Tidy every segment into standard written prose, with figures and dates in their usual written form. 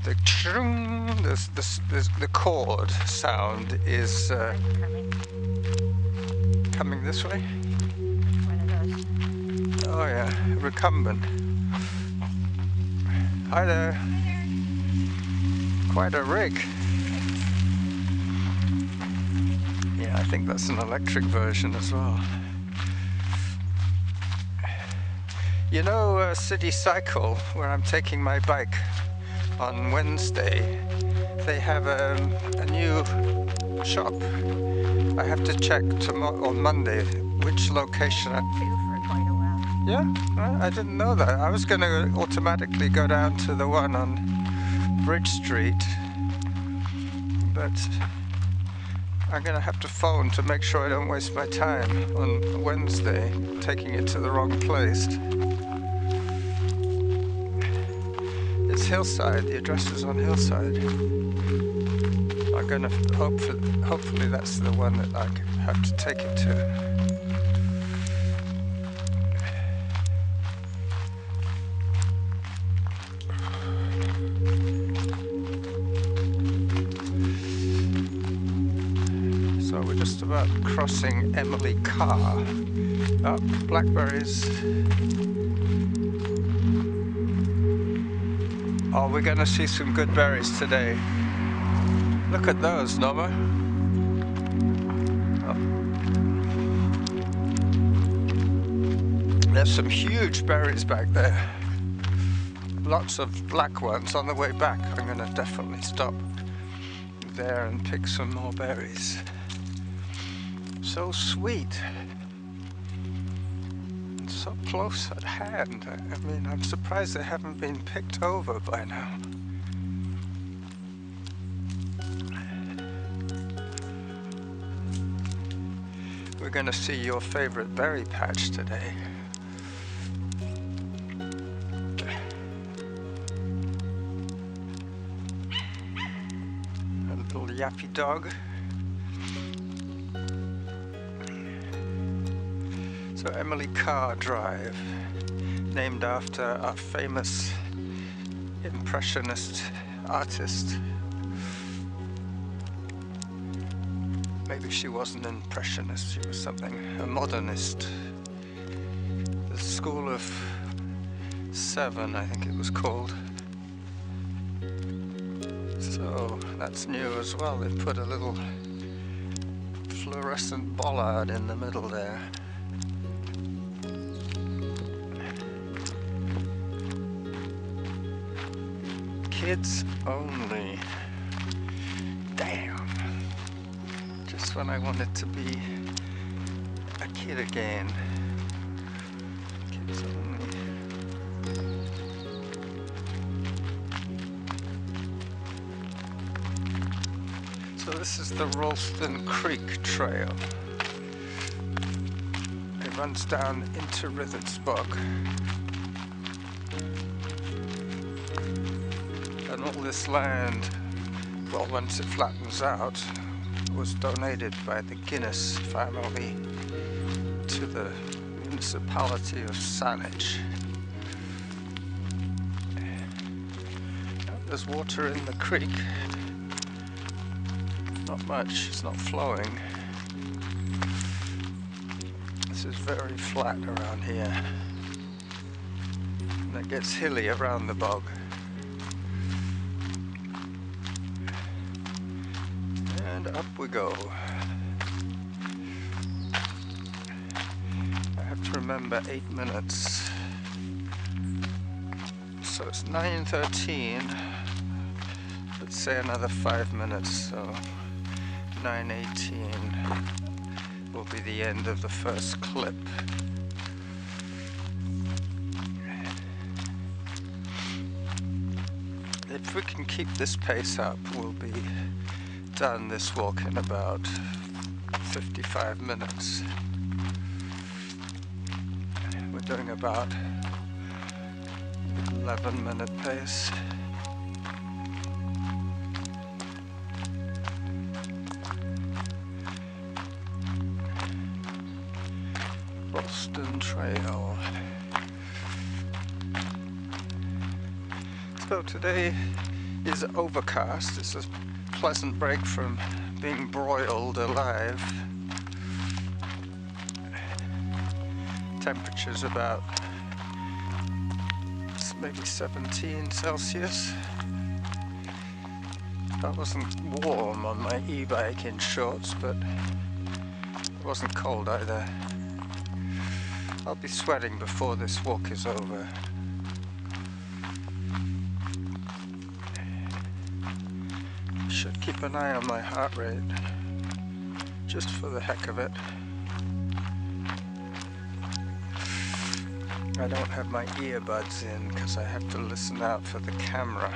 The the chord sound is coming this way. Oh yeah, recumbent. Hi there. Quite a rig. Yeah, I think that's an electric version as well. You know, City Cycle, where I'm taking my bike on Wednesday, they have a new shop. I have to check on Monday which location. Yeah, I didn't know that. I was going to automatically go down to the one on Bridge Street, but I'm going to have to phone to make sure I don't waste my time on Wednesday taking it to the wrong place. It's Hillside, the address is on Hillside. I'm going to hopefully that's the one that I have to take it to. So we're just about crossing Emily Carr. Up blackberries. Oh, we're going to see some good berries today. Look at those, Norma. Oh. There's some huge berries back there. Lots of black ones. On the way back, I'm going to definitely stop there and pick some more berries. So sweet. And so close at hand. I mean, I'm surprised they haven't been picked over by now. We're going to see your favorite berry patch today. A little yappy dog. So Emily Carr Drive, named after our famous impressionist artist. Maybe she wasn't an impressionist, she was something, a modernist. The School of Seven, I think it was called. So that's new as well. They put a little fluorescent bollard in the middle there. Kids only. Damn. Just when I wanted to be a kid again. Kids only. So this is the Ralston Creek Trail. It runs down into Rithet's Bog. And all this land, well, once it flattens out, was donated by the Guinness family to the municipality of Saanich. There's water in the creek. Not much, it's not flowing. This is very flat around here. And it gets hilly around the bog. And up we go. I have to remember 8 minutes. So it's 9:13. Let's say another 5 minutes, so 9:18 will be the end of the first clip. If we can keep this pace up, we'll be done this walk in about 55 minutes. We're doing about 11-minute pace. Boston Trail. So today is overcast. It's a pleasant break from being broiled alive. Temperature's about maybe 17 Celsius. I wasn't warm on my e-bike in shorts, but it wasn't cold either. I'll be sweating before this walk is over. Should keep an eye on my heart rate, just for the heck of it. I don't have my earbuds in because I have to listen out for the camera.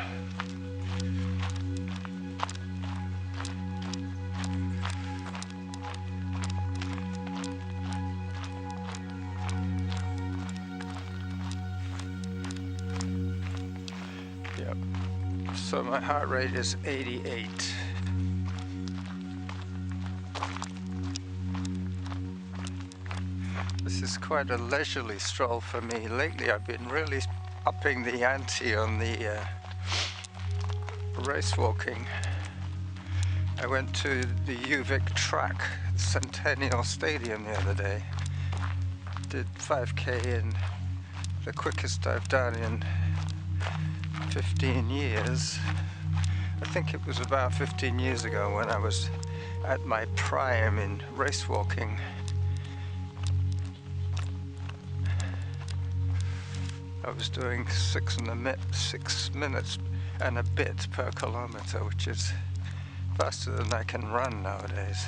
Yep. So my heart rate is 88. This is quite a leisurely stroll for me. Lately I've been really upping the ante on the race walking. I went to the UVic track, Centennial Stadium, the other day. Did 5k in the quickest I've done in 15 years. I think it was about 15 years ago when I was at my prime in race walking. I was doing 6 minutes and a bit per kilometer, which is faster than I can run nowadays.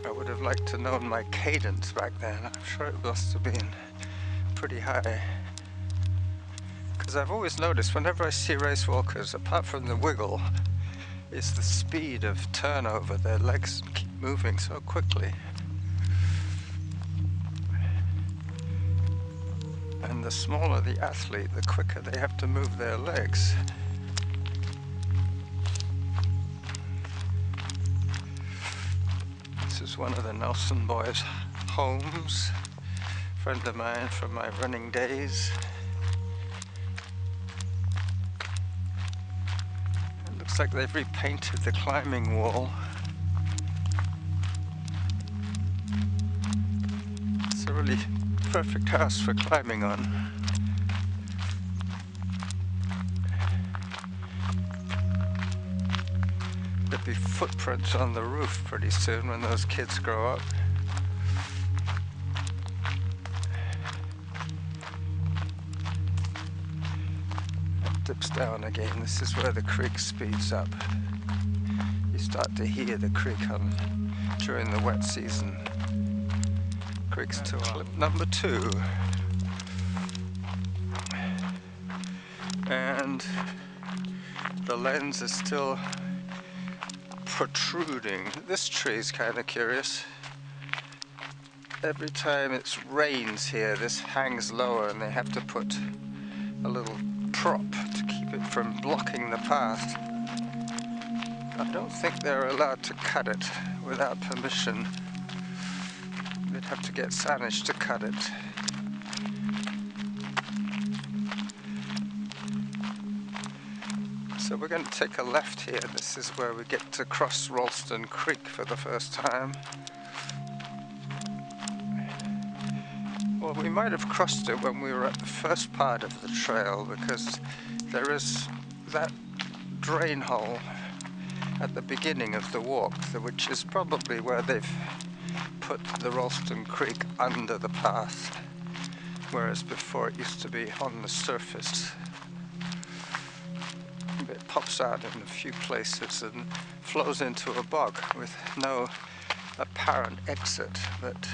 I would have liked to know my cadence back then. I'm sure it must have been pretty high. Because I've always noticed whenever I see race walkers, apart from the wiggle, is the speed of turnover. Their legs keep moving so quickly. And the smaller the athlete, the quicker they have to move their legs. This is one of the Nelson boys' homes, a friend of mine from my running days. It looks like they've repainted the climbing wall. It's a really perfect house for climbing on. There'll be footprints on the roof pretty soon when those kids grow up. It dips down again. This is where the creek speeds up. You start to hear the creek during the wet season. Creeks to clip number 2. And the lens is still protruding. This tree is kind of curious. Every time it rains here, this hangs lower and they have to put a little prop to keep it from blocking the path. I don't think they're allowed to cut it without permission. They'd have to get Sanish to cut it. So we're going to take a left here. This is where we get to cross Ralston Creek for the first time. Well, we might have crossed it when we were at the first part of the trail, because there is that drain hole at the beginning of the walk, which is probably where they've put the Ralston Creek under the path, whereas before it used to be on the surface. It pops out in a few places and flows into a bog with no apparent exit, but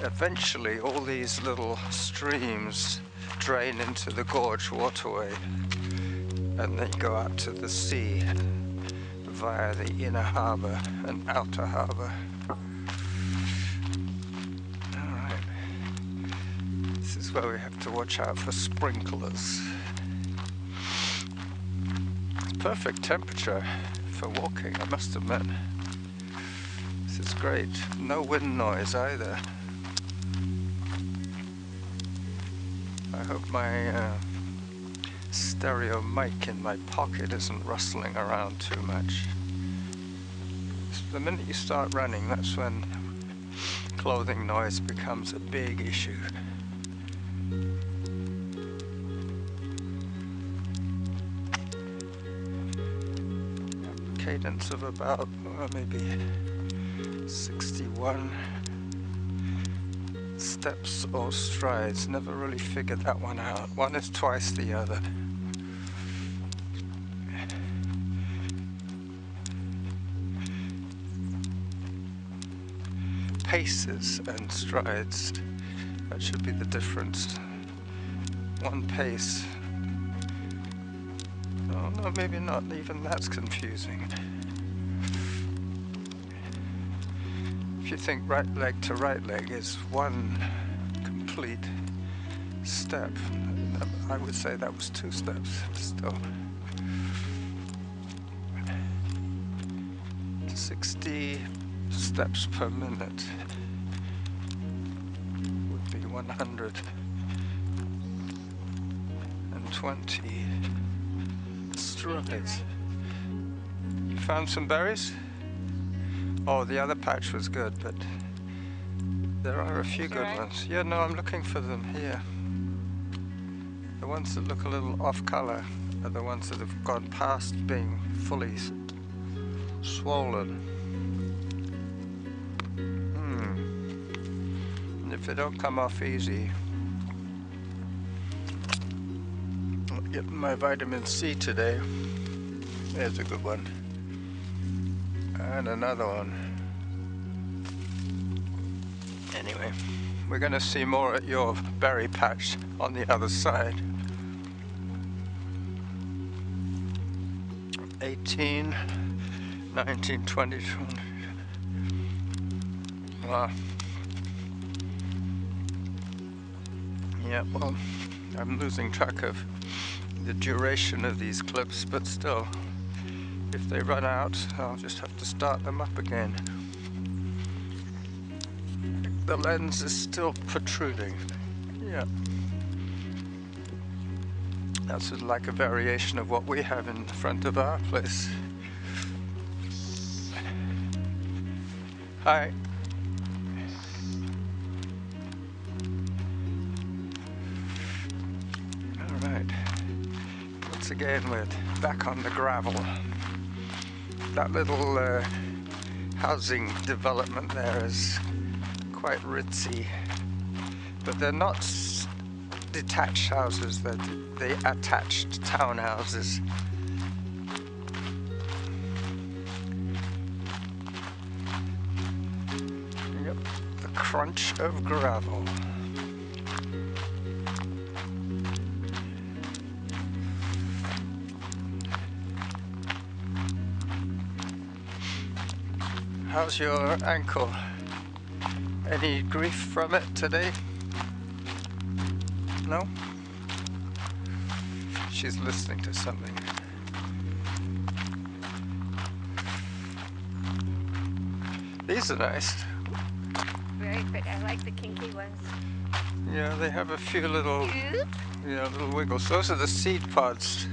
eventually all these little streams drain into the gorge waterway and they go out to the sea via the inner harbour and outer harbour. Alright, this is where we have to watch out for sprinklers. Perfect temperature for walking, I must admit. This is great. No wind noise either. I hope my stereo mic in my pocket isn't rustling around too much. The minute you start running, that's when clothing noise becomes a big issue. Cadence of about maybe 61 steps or strides. Never really figured that one out. One is twice the other. Paces and strides, that should be the difference. One pace. Oh no, maybe not, even that's confusing. If you think right leg to right leg is one complete step, I would say that was 2 steps still. 60 steps per minute would be 120 strides. You found some berries? Oh, the other patch was good, but there are a few good ones. Yeah, no, I'm looking for them here. The ones that look a little off color are the ones that have gone past being fully swollen. And if they don't come off easy, I'll get my vitamin C today. There's a good one. And another one. Anyway, we're going to see more at your berry patch on the other side. 18, 19, 20, 20. Wow. Yeah, well, I'm losing track of the duration of these clips, but still, if they run out, I'll just have to start them up again. The lens is still protruding. Yeah. That's like a variation of what we have in front of our place. Hi. Alright. Once again, we're back on the gravel. That little housing development there is quite ritzy, but they're not detached houses, they're attached townhouses. Yep, the crunch of gravel. How's your ankle? Any grief from it today? No? She's listening to something. These are nice. Very pretty. I like the kinky ones. Yeah, they have a few little, little wiggles. Those are the seed pods.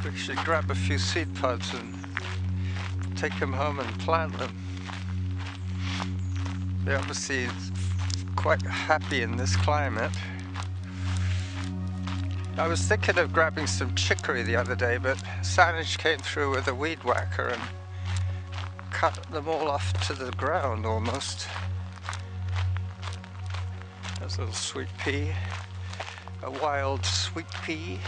We should grab a few seed pods and take them home and plant them. They're obviously quite happy in this climate. I was thinking of grabbing some chicory the other day, but Sanj came through with a weed whacker and cut them all off to the ground almost. There's a little sweet pea, a wild sweet pea,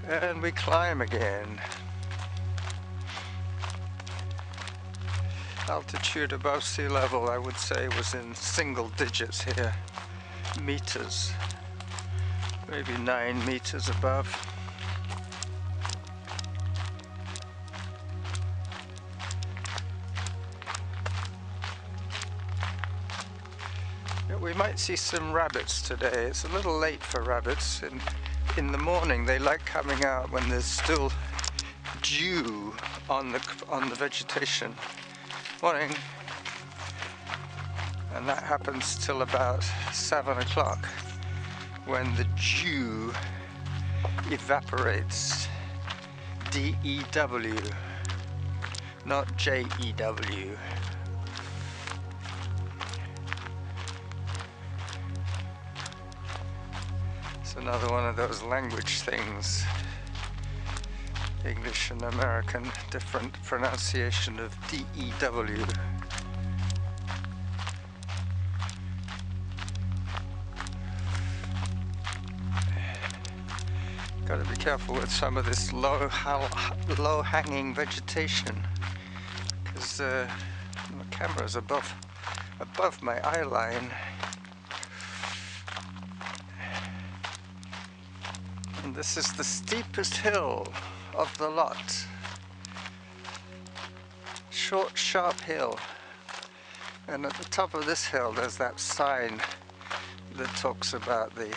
and we climb again. Altitude above sea level, I would say, was in single digits here, meters, maybe 9 meters above. Yeah, we might see some rabbits today. It's a little late for rabbits. In the morning, they like coming out when there's still dew on the vegetation. Morning. And that happens till about 7 o'clock. when the dew evaporates. D-E-W, not J-E-W. It's another one of those language things. English and American, different pronunciation of D-E-W. Got to be careful with some of this low-hanging vegetation, because the camera's above my eye line. And this is the steepest hill of the lot. Short, sharp hill. And at the top of this hill there's that sign that talks about the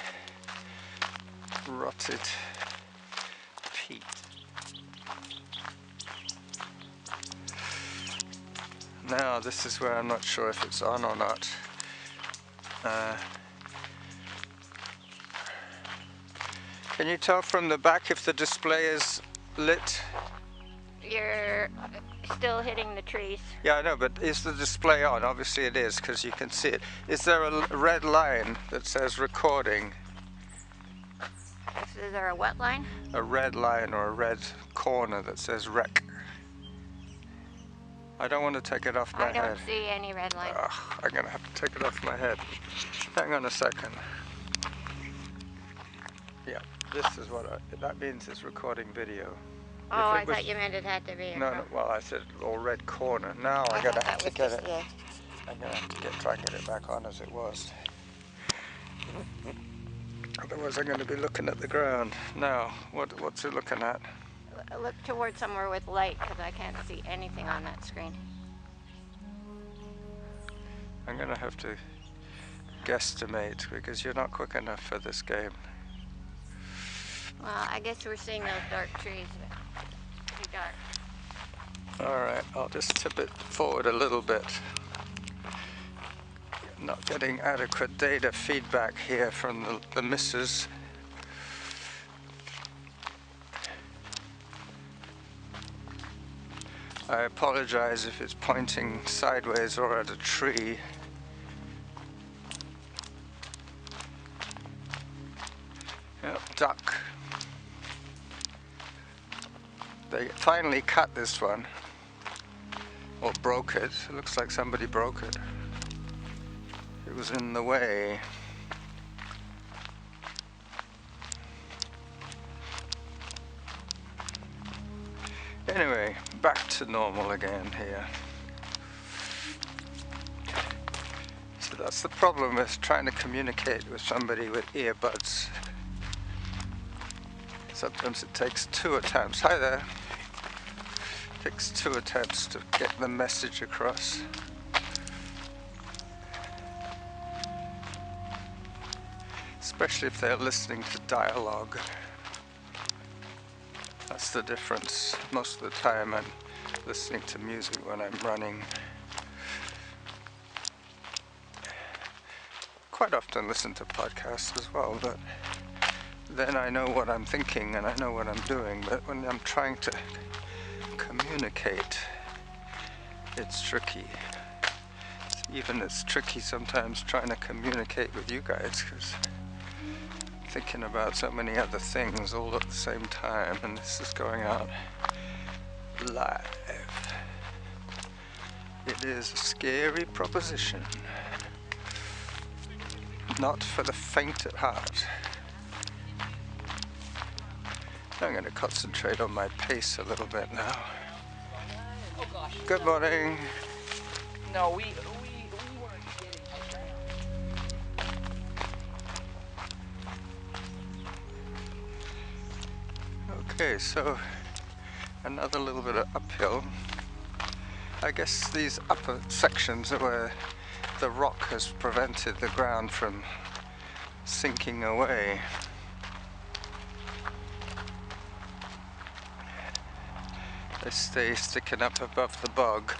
rotted peat. Now this is where I'm not sure if it's on or not. Can you tell from the back if the display is lit? You're still hitting the trees. Yeah, I know, but is the display on? Obviously it is, because you can see it. Is there a red line that says recording? Is there a wet line? A red line or a red corner that says rec. I don't want to take it off my head. I don't see any red line. I'm going to have to take it off my head. Hang on a second. Yeah, this is what that means it's recording video. Oh, I thought you meant it had to be. No, well, I said all red corner. Now I'm going to have to get it. Yeah. I'm going to have to try and get it back on as it was. Otherwise I'm going to be looking at the ground. Now, what's it looking at? Look towards somewhere with light, because I can't see anything on that screen. I'm going to have to guesstimate, because you're not quick enough for this game. Well, I guess we're seeing those dark trees, but too dark. Alright, I'll just tip it forward a little bit. Not getting adequate data feedback here from the missus. I apologize if it's pointing sideways or at a tree. Yep, duck. They finally cut this one, or broke it. It looks like somebody broke it. It was in the way. Anyway, back to normal again here. So that's the problem with trying to communicate with somebody with earbuds. Sometimes it takes 2 attempts. Hi there. It takes 2 attempts to get the message across. Especially if they're listening to dialogue. That's the difference. Most of the time I'm listening to music when I'm running. Quite often listen to podcasts as well, but then I know what I'm thinking and I know what I'm doing. But when I'm trying to communicate, it's tricky. It's tricky sometimes trying to communicate with you guys, because thinking about so many other things all at the same time, and this is going out live. It is a scary proposition, not for the faint at heart. I'm going to concentrate on my pace a little bit now. Oh gosh. Good morning. No, we weren't getting Okay, so another little bit of uphill. I guess these upper sections are where the rock has prevented the ground from sinking away. They stay sticking up above the bog,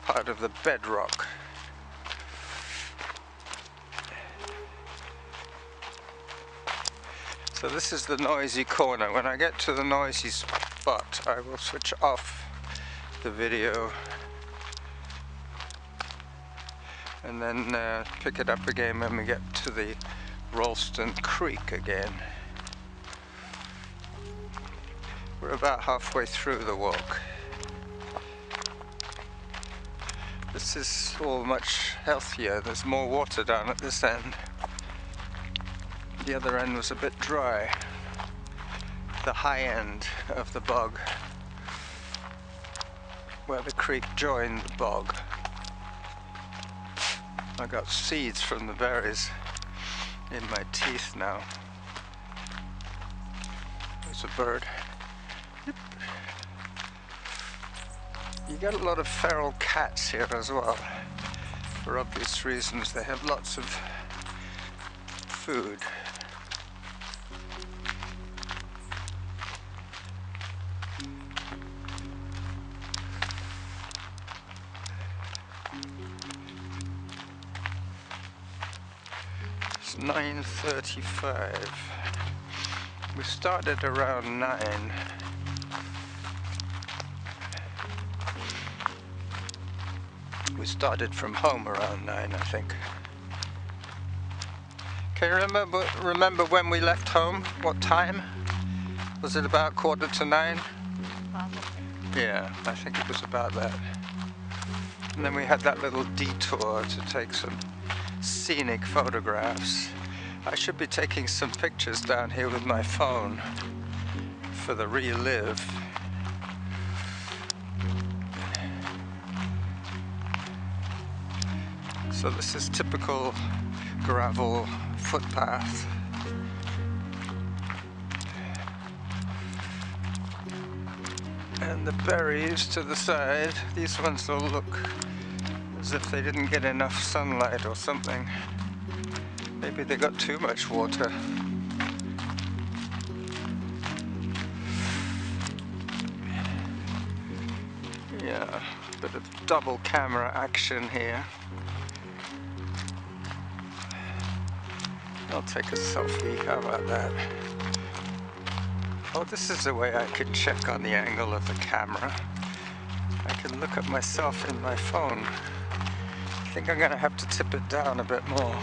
part of the bedrock. So this is the noisy corner. When I get to the noisy spot, I will switch off the video and then pick it up again when we get to the Ralston Creek again. We're about halfway through the walk. This is all much healthier. There's more water down at this end. The other end was a bit dry. The high end of the bog, where the creek joined the bog. I got seeds from the berries in my teeth now. There's a bird. Yep. You get a lot of feral cats here as well. For obvious reasons, they have lots of food. It's 9:35. We started around 9. We started from home around 9, I think. Can you remember when we left home? What time? Was it about 9:15? Yeah, I think it was about that. And then we had that little detour to take some scenic photographs. I should be taking some pictures down here with my phone for the relive. So this is typical gravel footpath. And the berries to the side, these ones will look as if they didn't get enough sunlight or something. Maybe they got too much water. Yeah, bit of double camera action here. I'll take a selfie, how about that? Oh, this is the way I can check on the angle of the camera. I can look at myself in my phone. I think I'm gonna have to tip it down a bit more.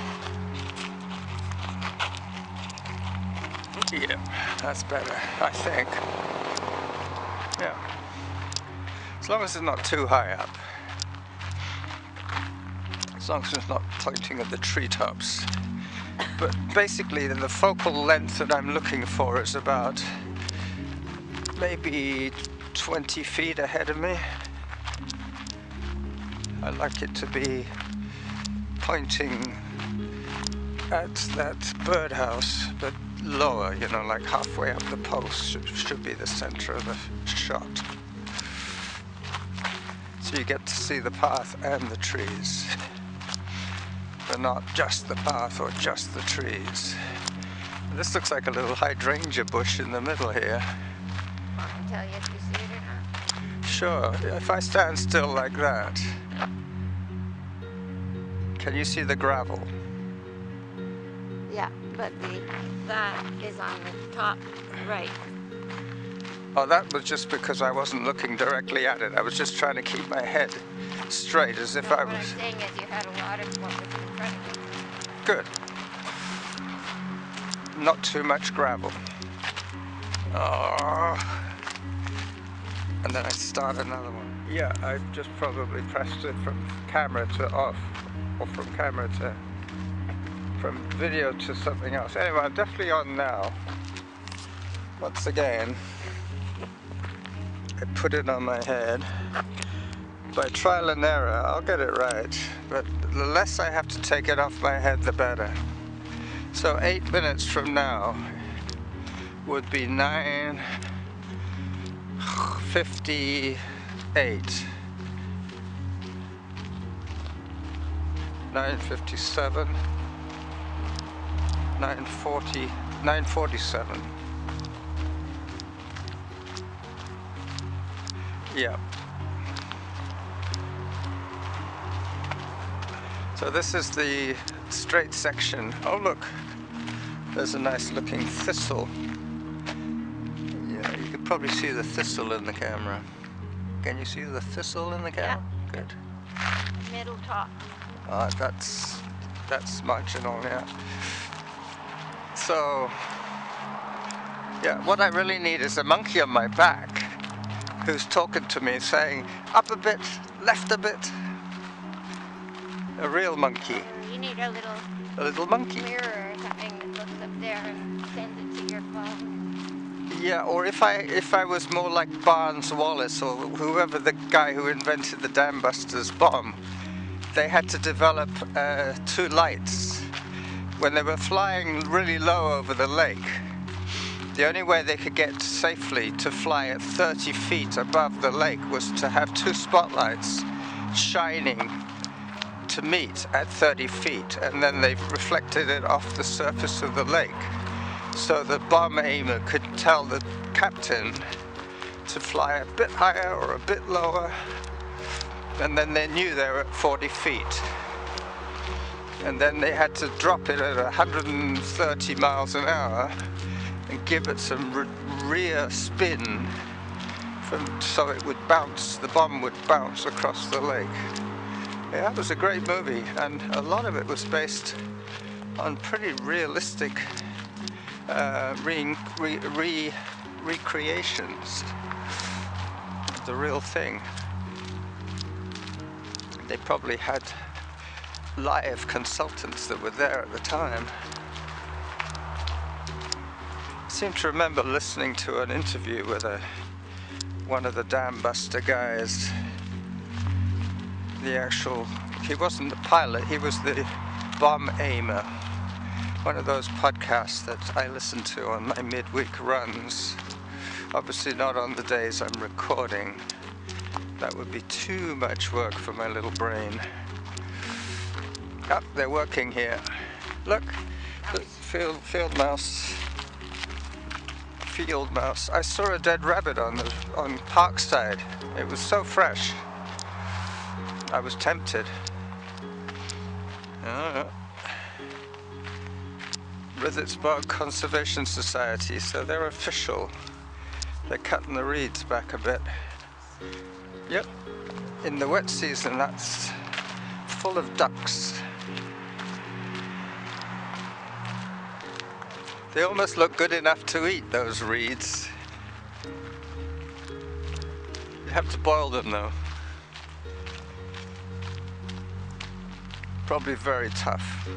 Yeah, that's better, I think. Yeah. As long as it's not too high up. As long as it's not pointing at the treetops. But basically the focal length that I'm looking for is about maybe 20 feet ahead of me. I like it to be pointing at that birdhouse, but lower, you know, like halfway up the post should be the center of the shot. So you get to see the path and the trees, but not just the path or just the trees. This looks like a little hydrangea bush in the middle here. I can tell you if you see it or not. Sure, if I stand still like that, can you see the gravel? Yeah, but that is on the top right. Oh, that was just because I wasn't looking directly at it. I was just trying to keep my head straight as if I was... What I'm saying is you had a lot of what was in front of you. Good. Not too much gravel. Oh. And then I start another one. Yeah, I just probably pressed it from camera to off, or from video to something else. Anyway, I'm definitely on now. Once again, I put it on my head. By trial and error, I'll get it right, but the less I have to take it off my head, the better. So 8 minutes from now would be 9:58. 9:57. 9:40. 9:47. Yeah. So this is the straight section. Oh look, There's a nice looking thistle. Yeah, you can probably see the thistle in the camera. Can you see the thistle in the camera? Yeah. Good. Middle top. That's marginal, yeah. So, yeah, what I really need is a monkey on my back who's talking to me saying, up a bit, left a bit. A real monkey. You need a little monkey. mirror or something that looks up there and sends it to your phone. Yeah, or if I was more like Barnes Wallis or whoever the guy who invented the Dam Busters bomb, they had to develop 2 lights. When they were flying really low over the lake, the only way they could get safely to fly at 30 feet above the lake was to have 2 spotlights shining to meet at 30 feet, and then they reflected it off the surface of the lake. So the bomb aimer could tell the captain to fly a bit higher or a bit lower, and then they knew they were at 40 feet. And then they had to drop it at 130 miles an hour and give it some rear spin so it would bounce, the bomb would bounce across the lake. Yeah, that was a great movie, and a lot of it was based on pretty realistic recreations of the real thing. They probably had live consultants that were there at the time. I seem to remember listening to an interview with one of the Dam Buster guys. He wasn't the pilot, he was the bomb aimer. One of those podcasts that I listen to on my midweek runs. Obviously not on the days I'm recording. That would be too much work for my little brain. Oh, they're working here. Look, field mouse. Field mouse. I saw a dead rabbit on Parkside. It was so fresh. I was tempted. Rithet Conservation Society, so they're official. They're cutting the reeds back a bit. Yep. In the wet season, that's full of ducks. They almost look good enough to eat, those reeds. You have to boil them though. Probably very tough.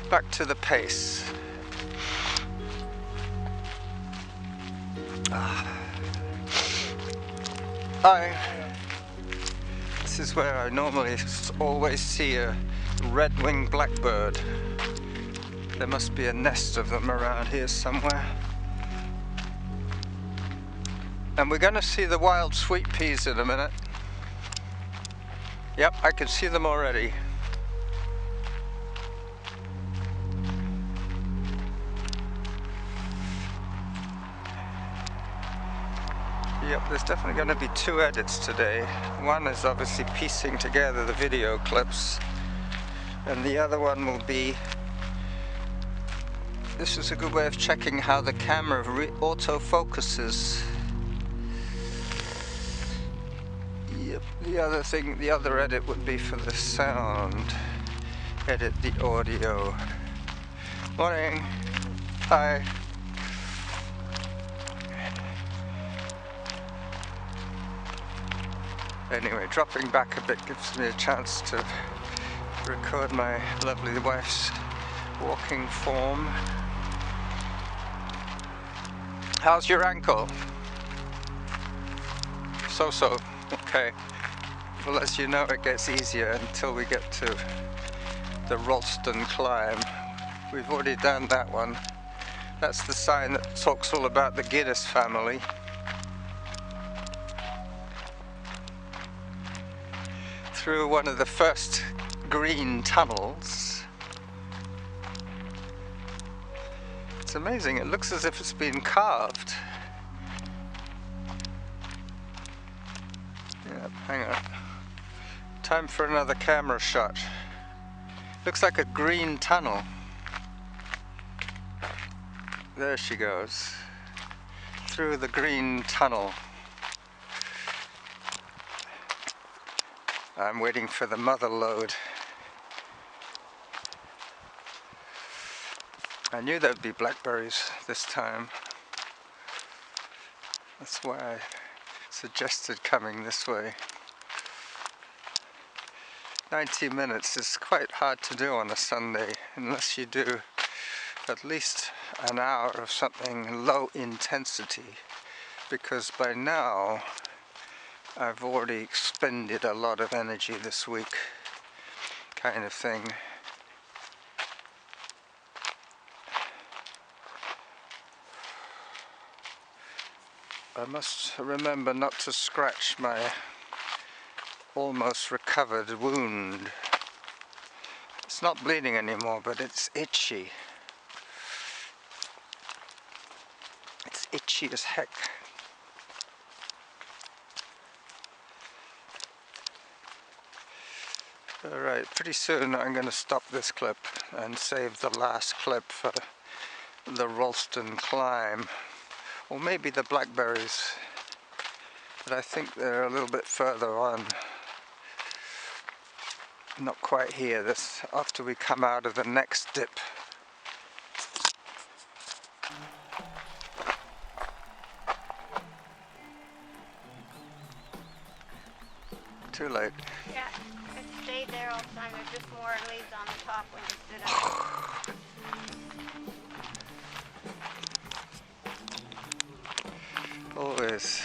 Back to the pace. This is where I normally always see a red-winged blackbird. There must be a nest of them around here somewhere. And we're going to see the wild sweet peas in a minute. Yep, I can see them already. Yep, there's definitely going to be 2 edits today. One is obviously piecing together the video clips, and the other one will be, this is a good way of checking how the camera autofocuses. Yep, the other edit would be for the sound. Edit the audio. Morning. Hi. Anyway, dropping back a bit gives me a chance to record my lovely wife's walking form. How's your ankle? So-so. Okay. Well, as you know, it gets easier until we get to the Ralston climb. We've already done that one. That's the sign that talks all about the Guinness family. Through one of the first green tunnels. It's amazing, it looks as if it's been carved. Yep, hang on. Time for another camera shot. Looks like a green tunnel. There she goes, through the green tunnel. I'm waiting for the mother load. I knew there'd be blackberries this time. That's why I suggested coming this way. 90 minutes is quite hard to do on a Sunday, unless you do at least an hour of something low intensity, because by now I've already expended a lot of energy this week, kind of thing. I must remember not to scratch my almost recovered wound. It's not bleeding anymore, but it's itchy. It's itchy as heck. Alright, pretty soon I'm going to stop this clip and save the last clip for the Ralston climb. Or maybe the blackberries. But I think they're a little bit further on. Not quite here. This after we come out of the next dip. Too late. Yeah, it stayed there all the time. There's just more leaves on the top when you stood up. Always.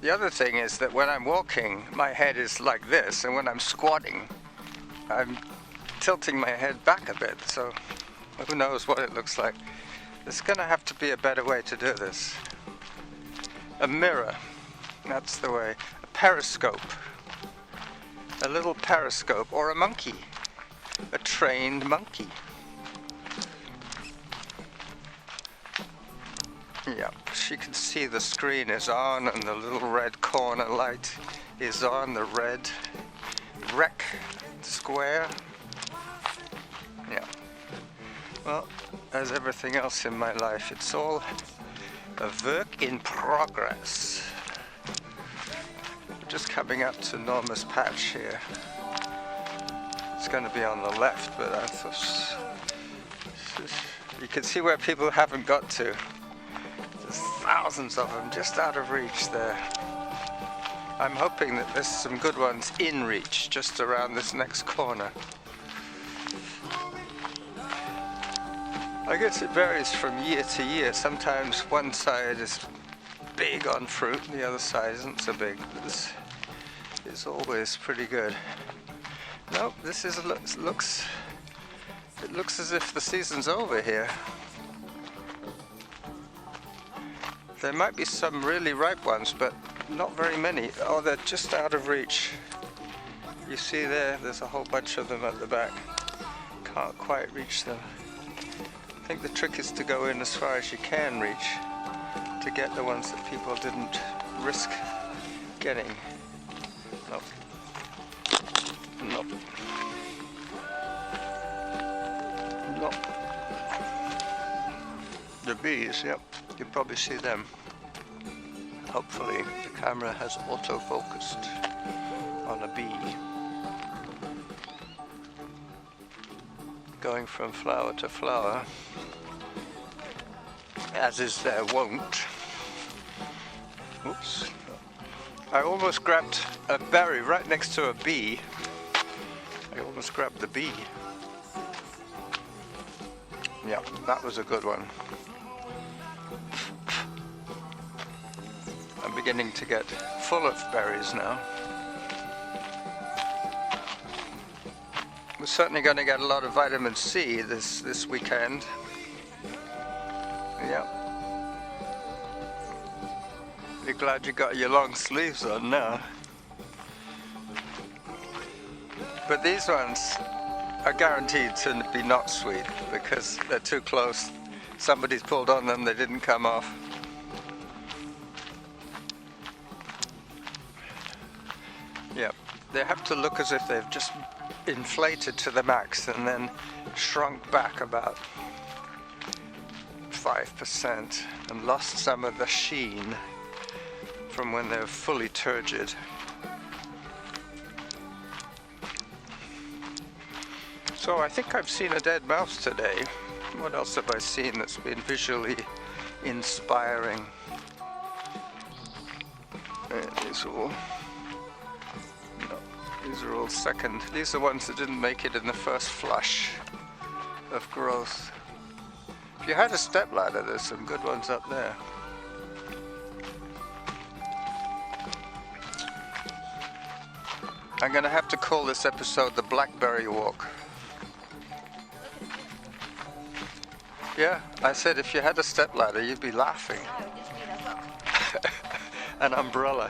The other thing is that when I'm walking, my head is like this, and when I'm squatting, I'm tilting my head back a bit, so who knows what it looks like. There's gonna have to be a better way to do this. A mirror, that's the way. A periscope. A little periscope, or a monkey. A trained monkey. Yeah, she can see the screen is on and the little red corner light is on, the red rec square. Yeah. Well, as everything else in my life, it's all a work in progress. We're just coming up to Norma's patch here. It's going to be on the left, but I thought you can see where people haven't got to. There's thousands of them just out of reach there. I'm hoping that there's some good ones in reach just around this next corner. I guess it varies from year to year. Sometimes one side is big on fruit, the other side isn't so big. This is always pretty good. Nope, this is it looks as if the season's over here. There might be some really ripe ones, but not very many. Oh, they're just out of reach. You see there's a whole bunch of them at the back. Can't quite reach them. I think the trick is to go in as far as you can reach to get the ones that people didn't risk getting. Nope. Nope. Nope. The bees, yep. You probably see them. Hopefully the camera has auto-focused on a bee. Going from flower to flower, as is their wont. Oops. I almost grabbed a berry right next to a bee. I almost grabbed the bee. Yeah, that was a good one. I'm beginning to get full of berries now. We're certainly going to get a lot of vitamin C this weekend. Yep. Be glad you got your long sleeves on now. But these ones are guaranteed to be not sweet because they're too close. Somebody's pulled on them, they didn't come off. Yep. They have to look as if they've just inflated to the max and then shrunk back about 5% and lost some of the sheen from when they're fully turgid. So I think I've seen a dead mouse today. What else have I seen that's been visually inspiring? These are all, no, these are all second. These are ones that didn't make it in the first flush of growth. If you had a stepladder, there's some good ones up there. I'm gonna have to call this episode the Blackberry Walk. Yeah, I said if you had a stepladder, you'd be laughing. I would just need a hook. An umbrella.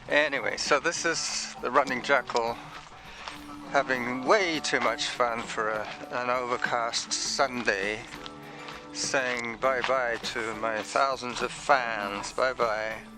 Anyway, so this is the running jackal having way too much fun for an overcast Sunday, saying bye-bye to my thousands of fans. Bye-bye.